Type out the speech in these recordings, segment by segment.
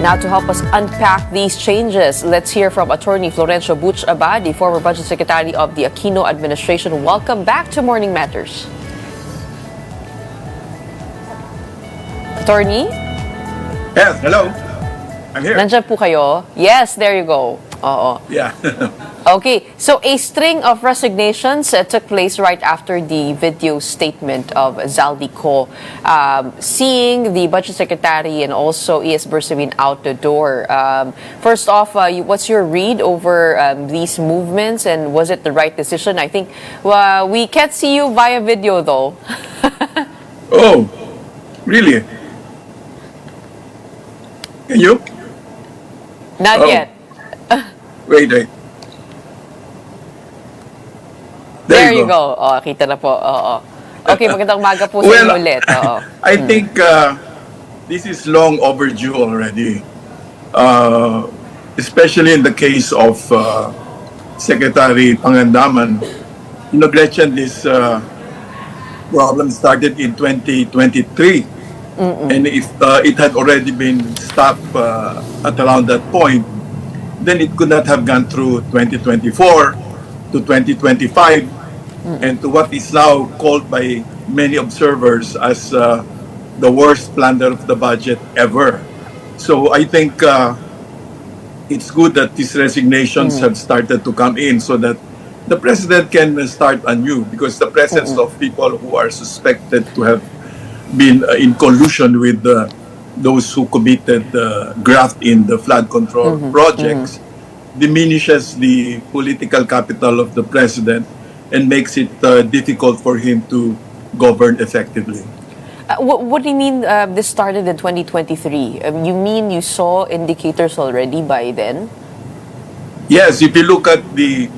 Now, to help us unpack these changes, let's hear from Attorney Florencio Butch Abad, the former Budget Secretary of the Aquino administration. Welcome back to Morning Matters. Attorney? Yes, hello. I'm here. Nandiyan po kayo? Yes, there you go. Oo. Yeah. Okay, so a string of resignations took place right after the video statement of Zaldy Co. Seeing the Budget Secretary and also E.S. Bersamin out the door. First off, what's your read over these movements, and was it the right decision? I think we can't see you via video though. Oh, really? Can you? Not yet. Wait. There you go. Oh, kita na po. Oo. Okay, magandang umaga po sa inyo ulit. Oo. I think this is long overdue already. Especially in the case of Secretary Pangandaman. You know, Gretchen, this problem started in 2023. And if it had already been stopped at around that point, then it could not have gone through 2024 to 2025 and to what is now called by many observers as the worst blunder of the budget ever. So I think it's good that these resignations have started to come in so that the president can start anew, because the presence of people who are suspected to have been in collusion with those who committed graft in the flood control projects diminishes the political capital of the president and makes it difficult for him to govern effectively. What do you mean this started in 2023? You mean you saw indicators already by then? Yes, if you look at the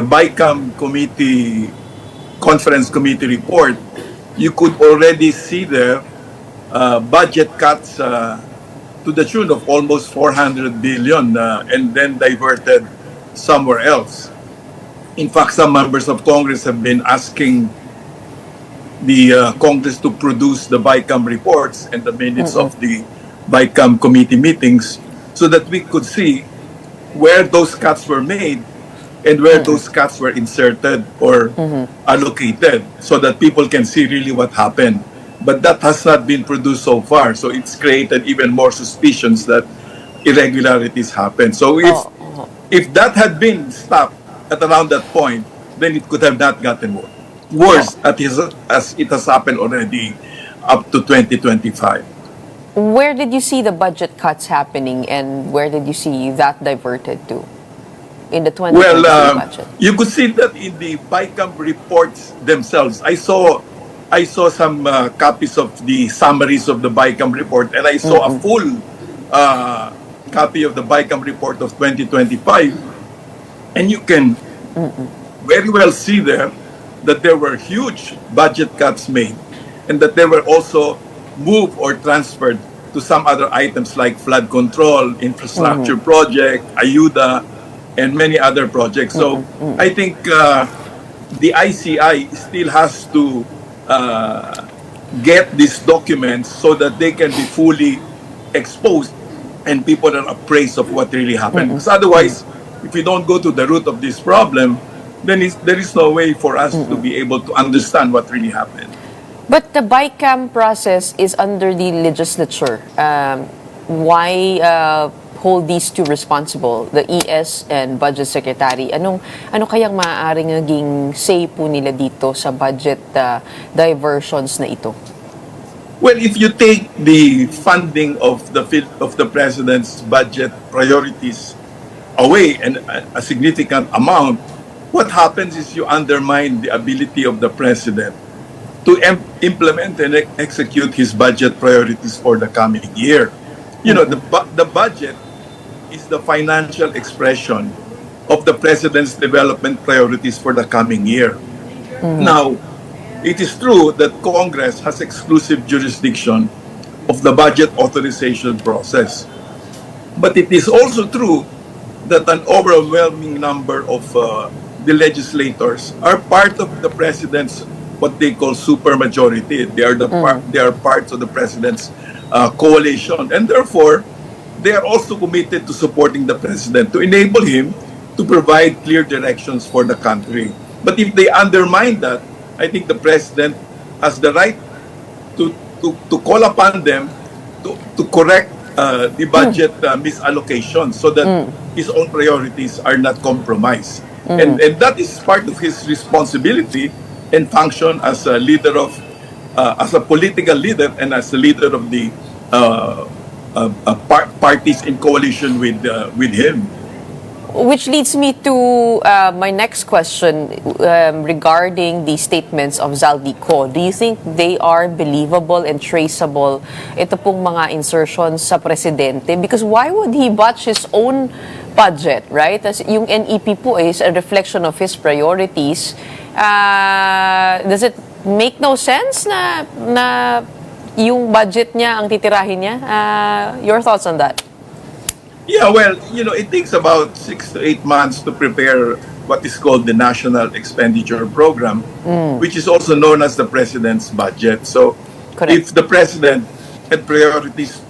BICAM committee conference committee report, you could already see there budget cuts to the tune of almost 400 billion and then diverted somewhere else. In fact, some members of Congress have been asking the Congress to produce the BICAM reports and the minutes of the BICAM committee meetings so that we could see where those cuts were made and where those cuts were inserted or allocated, so that people can see really what happened. But that has not been produced so far, so it's created even more suspicions that irregularities happen. So if that had been stopped at around that point, then it could have not gotten worse as it has happened already up to 2025. Where did you see the budget cuts happening, and where did you see that diverted to? In the 2023 budget? You could see that in the BICAM reports themselves. I saw some copies of the summaries of the BICAM report, and I saw a full copy of the BICAM report of 2025. And you can very well see there that there were huge budget cuts made, and that they were also moved or transferred to some other items like flood control, infrastructure project, ayuda, and many other projects. So I think the ICI still has to get these documents so that they can be fully exposed and people are appraised of what really happened. Because otherwise, if we don't go to the root of this problem, then there is no way for us to be able to understand what really happened. But the BICAM process is under the legislature. Why hold these two responsible, the ES and Budget Secretary? Ano kayang maaaring naging say po nila dito sa budget diversions na ito? Well, if you take the funding of the president's budget priorities away and a significant amount, what happens is you undermine the ability of the president to implement and execute his budget priorities for the coming year. You know, the budget is the financial expression of the president's development priorities for the coming year. Now, it is true that Congress has exclusive jurisdiction of the budget authorization process. But it is also true that an overwhelming number of the legislators are part of the president's what they call supermajority. They are they are parts of the president's coalition, and therefore they are also committed to supporting the president to enable him to provide clear directions for the country. But if they undermine that, I think the president has the right to call upon them to correct the budget misallocation so that his own priorities are not compromised. And that is part of his responsibility and function as a leader of, as a political leader and as a leader of the parties in coalition with him. Which leads me to my next question regarding the statements of Zaldy Co. Do you think they are believable and traceable, ito pong mga insertions sa presidente? Because why would he botch his own budget, right? As yung NEP po is a reflection of his priorities. Does it make no sense na yung budget niya ang titirahin niya? Your thoughts on that? Yeah, well, it takes about 6 to 8 months to prepare what is called the National Expenditure Program, which is also known as the President's Budget. So, Correct. if the President had priorities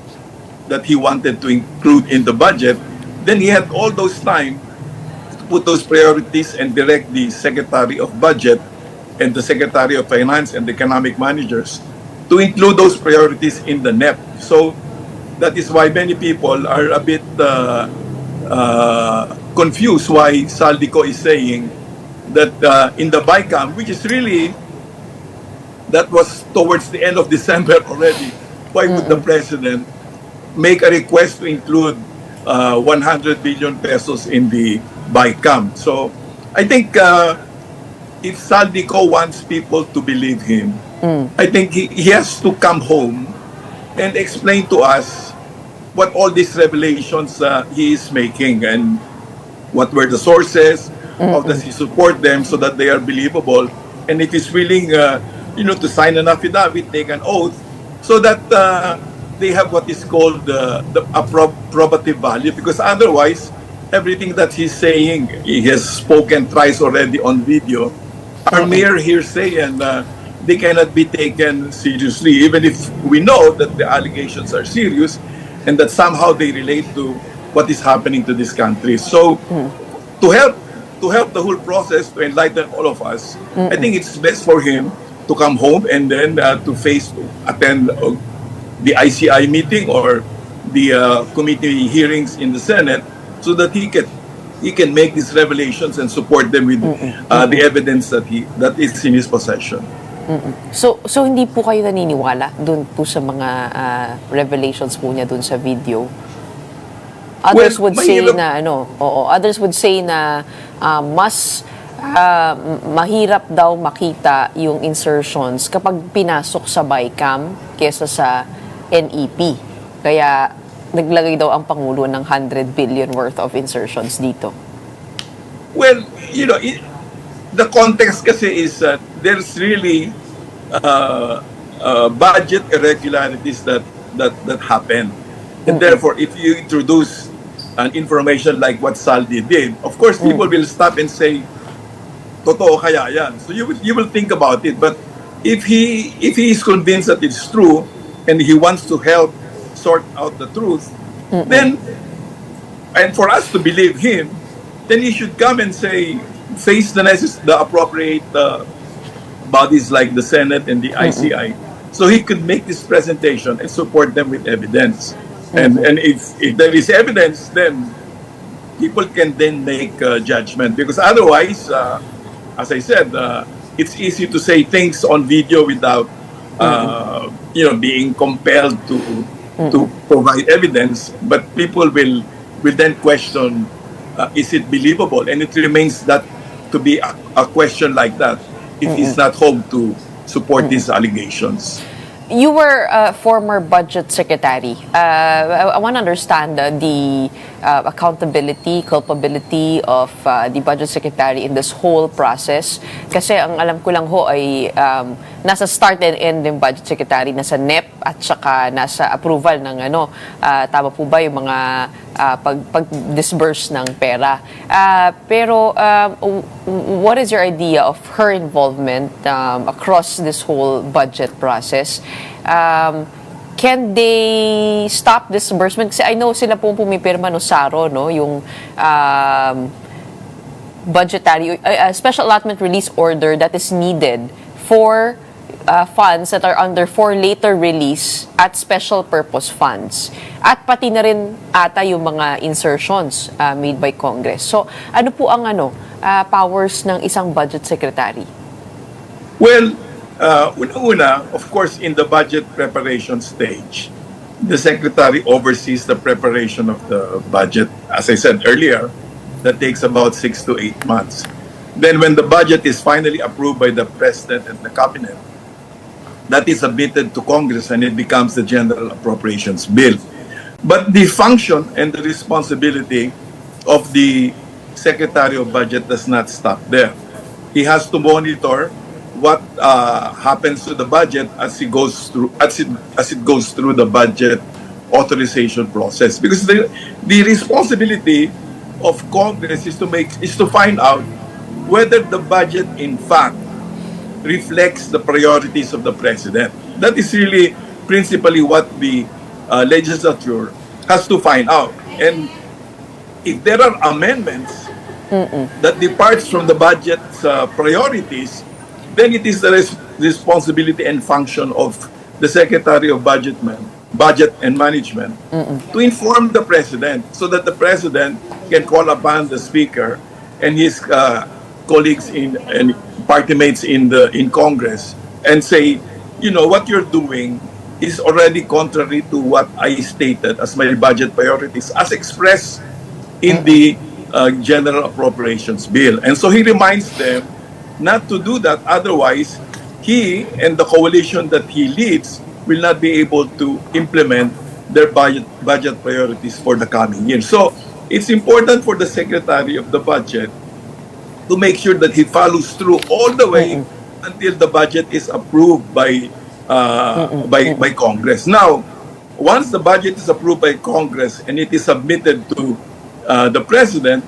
that he wanted to include in the budget, then he had all those time to put those priorities and direct the Secretary of Budget and the Secretary of Finance and the economic managers to include those priorities in the NEP. So, that is why many people are a bit confused why Zaldy Co is saying that in the BICAM, which is really, that was towards the end of December already, why would the President make a request to include 100 billion pesos in the BICAM? So I think if Zaldy Co wants people to believe him, I think he has to come home and explain to us what all these revelations he is making and what were the sources, how does he support them so that they are believable, and if he's willing to sign an affidavit, take an oath, so that they have what is called probative value, because otherwise everything that he's saying, he has spoken thrice already on video, are mere hearsay and they cannot be taken seriously, even if we know that the allegations are serious and that somehow they relate to what is happening to this country. So, to help the whole process, to enlighten all of us, I think it's best for him to come home and then attend the ICI meeting or the committee hearings in the Senate, so that he can make these revelations and support them with the evidence that is in his possession. So hindi po kayo naniniwala dun po sa mga revelations po niya dun sa video? Others would say na others would say na mas mahirap daw makita yung insertions kapag pinasok sa BICAM kesa sa NEP. Kaya naglagay daw ang Pangulo ng 100 billion worth of insertions dito. Well, the context kasi is there's really budget irregularities that happen. And therefore, if you introduce an information like what Zaldy did, of course, people will stop and say, totoo kaya yan? So you will think about it. But if he is convinced that it's true and he wants to help sort out the truth, then, and for us to believe him, then he should come and say, face the appropriate bodies like the Senate and the ICI, so he could make this presentation and support them with evidence. And if there is evidence, then people can then make judgment. Because otherwise, as I said, it's easy to say things on video without being compelled to provide evidence. But people will then question, is it believable? And it remains that to be a question like that if he's not home to support these allegations. You were a former Budget Secretary. I want to understand the accountability, culpability of the Budget Secretary in this whole process. Kasi ang alam ko lang ho ay nasa start and end ng Budget Secretary, nasa NEP at saka nasa approval ng tama po ba yung mga pag-disburse ng pera. Pero what is your idea of her involvement across this whole budget process? Can they stop disbursement? Kasi I know sila po pumipirma no SARO, no, yung budgetary special allotment release order that is needed for funds that are under for later release at special purpose funds. At pati na rin ata yung mga insertions made by Congress. So ano po ang powers ng isang budget secretary? Well, una-una, of course, in the budget preparation stage, the secretary oversees the preparation of the budget. As I said earlier, that takes about 6 to 8 months. Then when the budget is finally approved by the President and the Cabinet, that is submitted to Congress and it becomes the General Appropriations Bill. But the function and the responsibility of the Secretary of Budget does not stop there. He has to monitor what happens to the budget as it goes through the budget authorization process. Because the responsibility of Congress is to find out whether the budget in fact reflects the priorities of the President. That is really principally what the legislature has to find out. And if there are amendments that departs from the budget's priorities, then it is the responsibility and function of the Secretary of Budget and Management to inform the President so that the President can call upon the Speaker and his colleagues and party mates in Congress and say, you know, what you're doing is already contrary to what I stated as my budget priorities as expressed in the General Appropriations Bill. And so he reminds them not to do that, otherwise he and the coalition that he leads will not be able to implement their budget priorities for the coming year. So it's important for the Secretary of the Budget to make sure that he follows through all the way until the budget is approved by Congress. Now, once the budget is approved by Congress and it is submitted to the President,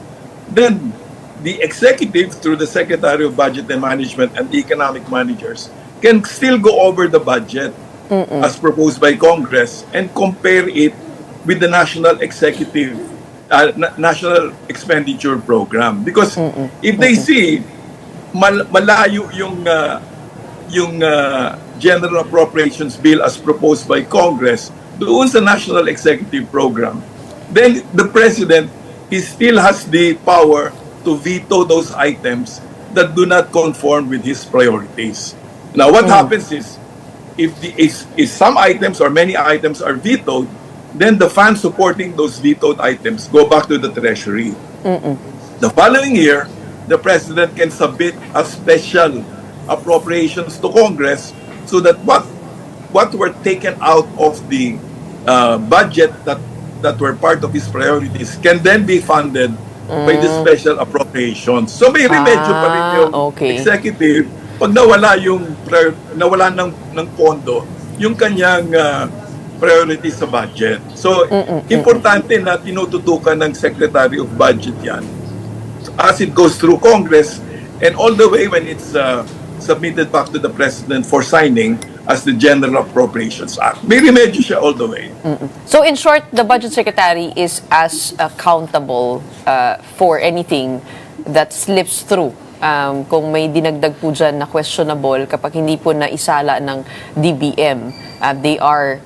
then the executive, through the Secretary of Budget and Management and the economic managers, can still go over the budget as proposed by Congress and compare it with the national national expenditure program. Because if they see malayo yung General Appropriations Bill as proposed by Congress doon sa national executive program, then the President, he still has the power to veto those items that do not conform with his priorities. Now, what happens is, if some items or many items are vetoed, then the funds supporting those vetoed items go back to the Treasury. The following year, the President can submit a special appropriations to Congress so that what were taken out of the budget that were part of his priorities can then be funded by the special appropriations. So may remedyo pa rin yung executive pag nawala ng pondo yung kanyang priorities sa budget. So, importante na tinututukan ng Secretary of Budget yan as it goes through Congress and all the way when it's submitted back to the President for signing as the General Appropriations Act. May remedyo siya all the way. So, in short, the Budget Secretary is as accountable for anything that slips through. Kung may dinagdag po dyan na questionable, kapag hindi po na isala ng DBM, they are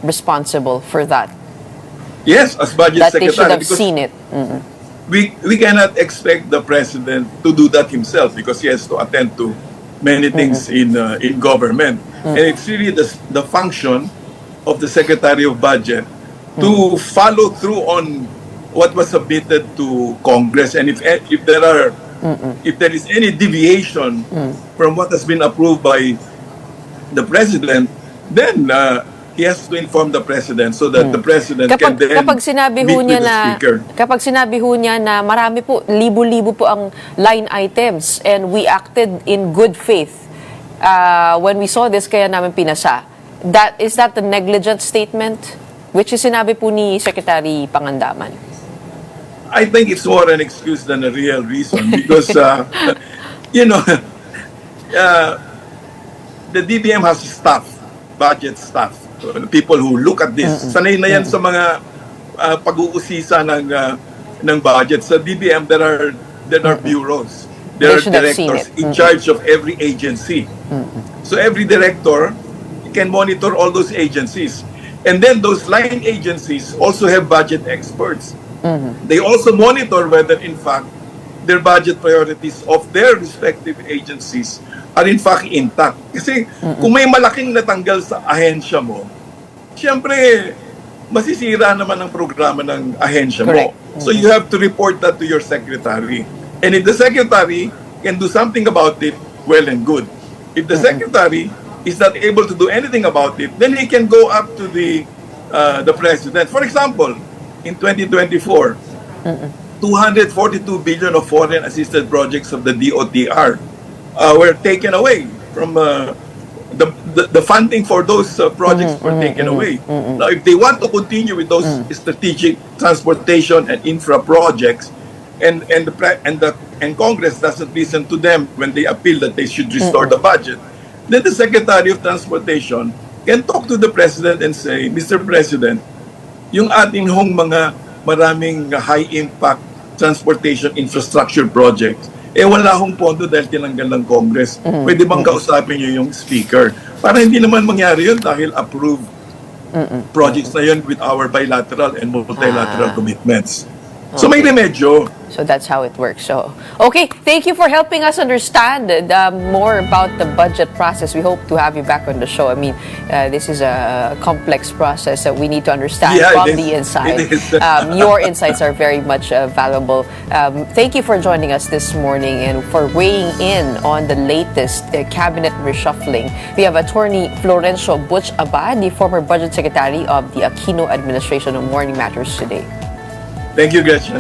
responsible for that. Yes, as Budget that Secretary. They should have seen it. We cannot expect the President to do that himself because he has to attend to many things in government. And it's really the function of the Secretary of Budget to follow through on what was submitted to Congress. And if there is any deviation from what has been approved by the President, then he has to inform the President so that the President can then meet with the Speaker. Kapag sinabi ho niya na marami po, libo-libo po ang line items and we acted in good faith, when we saw this, kaya namin pinasa. Is that the negligent statement? Which is sinabi po ni Secretary Pangandaman. I think it's more an excuse than a real reason because, the DBM has staff, budget staff, people who look at this. Sanay na yan sa mga pag-uusisa ng budget. Sa DBM, there are bureaus. There are directors in charge of every agency. So every director can monitor all those agencies. And then those line agencies also have budget experts. They also monitor whether, in fact, their budget priorities of their respective agencies are in fact intact. Kasi kung may malaking natanggal sa ahensya mo, siyempre, masisira naman ang programa ng ahensya mo. So you have to report that to your secretary. And if the secretary can do something about it, well and good. If the secretary is not able to do anything about it, then he can go up to the president. For example, in 2024, 242 billion of foreign assisted projects of the DOTR were taken away from the funding for those projects were taken away. Now, if they want to continue with those strategic transportation and infra projects, and Congress doesn't listen to them when they appeal that they should restore the budget, then the Secretary of Transportation can talk to the President and say, Mr. President, yung ating hong mga maraming high-impact transportation infrastructure projects, wala hong pondo dahil tinanggal ng Congress. Pwede bang kausapin niyo yung Speaker? Para hindi naman mangyari yun dahil approved projects na yun with our bilateral and multilateral commitments. So may remedyo. So that's how it works. So, okay, thank you for helping us understand more about the budget process. We hope to have you back on the show. I mean, this is a complex process that we need to understand from the inside. Your insights are very much valuable. Thank you for joining us this morning and for weighing in on the latest cabinet reshuffling. We have Attorney Florencio Butch Abad, the former Budget Secretary of the Aquino administration, on Morning Matters today. Thank you, Gretchen.